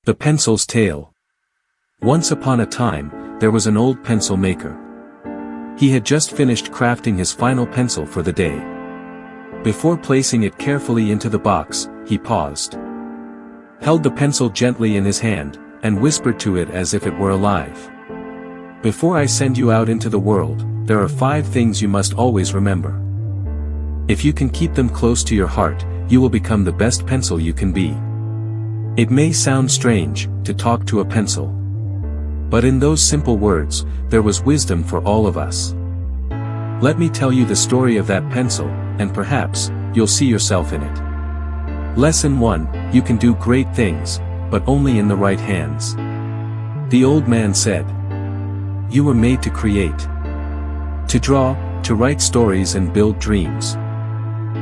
The pencil's tale. Once upon a time, there was an old pencil maker. He had just finished crafting his final pencil for the day. Before placing it carefully into the box, he paused, held the pencil gently in his hand, and whispered to it as if it were alive. "Before I send you out into the world, there are 5 things you must always remember. If you can keep them close to your heart, you will become the best pencil you can be." It may sound strange to talk to a pencil, but in those simple words, there was wisdom for all of us. Let me tell you the story of that pencil, and perhaps you'll see yourself in it. Lesson 1: You can do great things, but only in the right hands. The old man said, "You were made to create, to draw, to write stories and build dreams.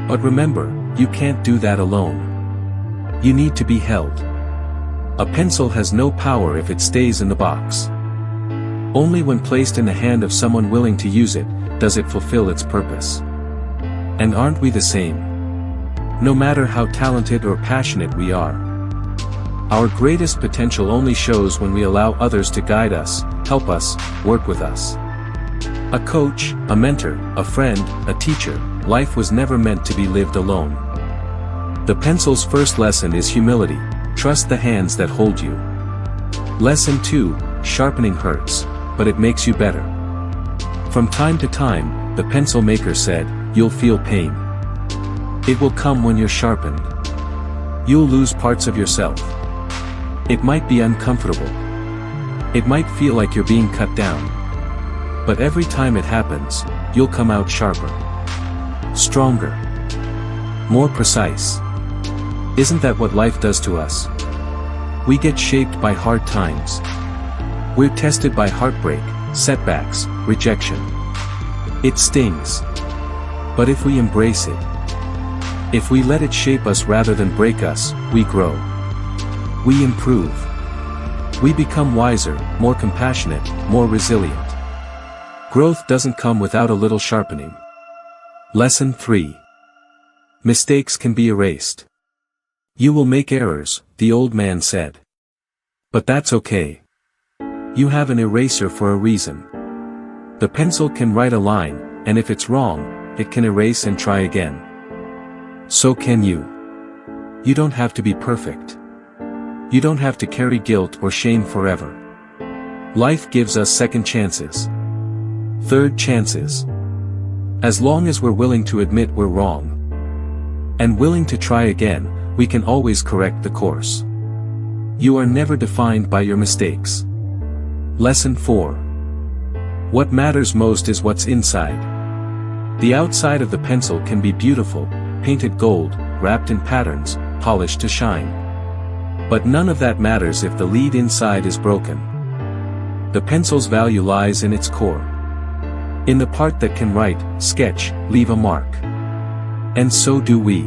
But remember, you can't do that alone. You need to be held. A pencil has no power if it stays in the box. Only when placed in the hand of someone willing to use it, does it fulfill its purpose. And aren't we the same? No matter how talented or passionate we are, our greatest potential only shows when we allow others to guide us, help us, work with us. A coach, a mentor, a friend, a teacher, life was never meant to be lived alone. The pencil's first lesson is humility: trust the hands that hold you. Lesson 2: Sharpening hurts, but it makes you better. From time to time, the pencil maker said, you'll feel pain. It will come when you're sharpened. You'll lose parts of yourself. It might be uncomfortable. It might feel like you're being cut down. But every time it happens, you'll come out sharper, stronger, more precise. Isn't that what life does to us? We get shaped by hard times. We're tested by heartbreak, setbacks, rejection. It stings. But if we embrace it, if we let it shape us rather than break us, we grow. We improve. We become wiser, more compassionate, more resilient. Growth doesn't come without a little sharpening. Lesson 3: Mistakes can be erased. You will make errors, the old man said. But that's okay. You have an eraser for a reason. The pencil can write a line, and if it's wrong, it can erase and try again. So can you. You don't have to be perfect. You don't have to carry guilt or shame forever. Life gives us second chances, third chances. As long as we're willing to admit we're wrong, and willing to try again, we can always correct the course. You are never defined by your mistakes. Lesson 4: What matters most is what's inside. The outside of the pencil can be beautiful, painted gold, wrapped in patterns, polished to shine. But none of that matters if the lead inside is broken. The pencil's value lies in its core, in the part that can write, sketch, leave a mark. And so do we.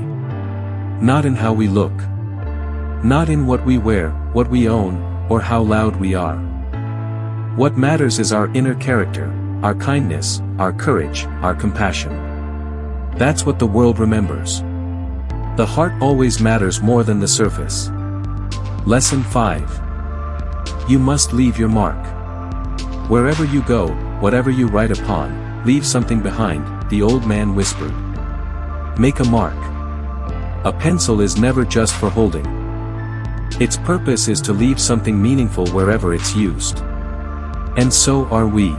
Not in how we look. Not in what we wear, what we own, or how loud we are. What matters is our inner character, our kindness, our courage, our compassion. That's what the world remembers. The heart always matters more than the surface. Lesson 5: You must leave your mark. Wherever you go, whatever you write upon, leave something behind, the old man whispered. Make a mark. A pencil is never just for holding. Its purpose is to leave something meaningful wherever it's used. And so are we.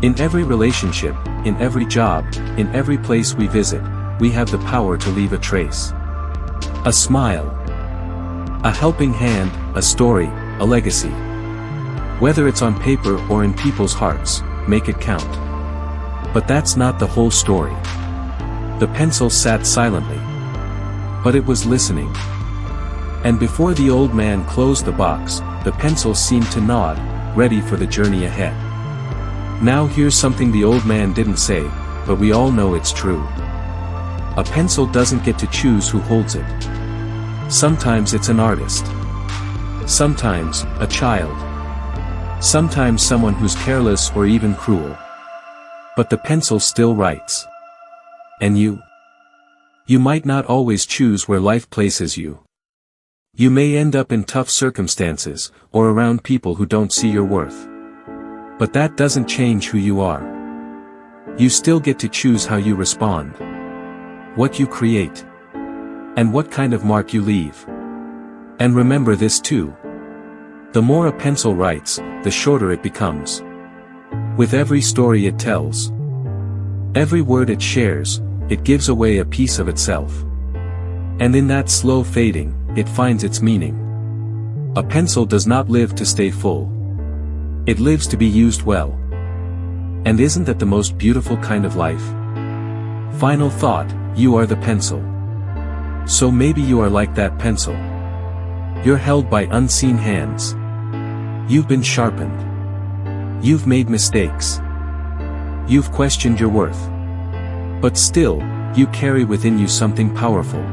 In every relationship, in every job, in every place we visit, we have the power to leave a trace. A smile, a helping hand, a story, a legacy. Whether it's on paper or in people's hearts, make it count. But that's not the whole story. The pencil sat silently, but it was listening. And before the old man closed the box, the pencil seemed to nod, ready for the journey ahead. Now here's something the old man didn't say, but we all know it's true. A pencil doesn't get to choose who holds it. Sometimes it's an artist. Sometimes, a child. Sometimes someone who's careless or even cruel. But the pencil still writes. And you? You might not always choose where life places you. You may end up in tough circumstances, or around people who don't see your worth. But that doesn't change who you are. You still get to choose how you respond, what you create, and what kind of mark you leave. And remember this too. The more a pencil writes, the shorter it becomes. With every story it tells, every word it shares, it gives away a piece of itself. And in that slow fading, it finds its meaning. A pencil does not live to stay full. It lives to be used well. And isn't that the most beautiful kind of life? Final thought, you are the pencil. So maybe you are like that pencil. You're held by unseen hands. You've been sharpened. You've made mistakes. You've questioned your worth. But still, you carry within you something powerful.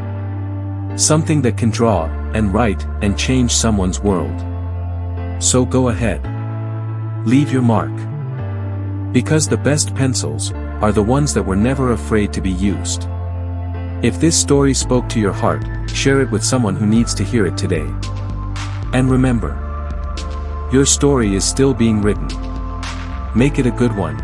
Something that can draw, and write, and change someone's world. So go ahead. Leave your mark. Because the best pencils are the ones that were never afraid to be used. If this story spoke to your heart, share it with someone who needs to hear it today. And remember, your story is still being written. Make it a good one.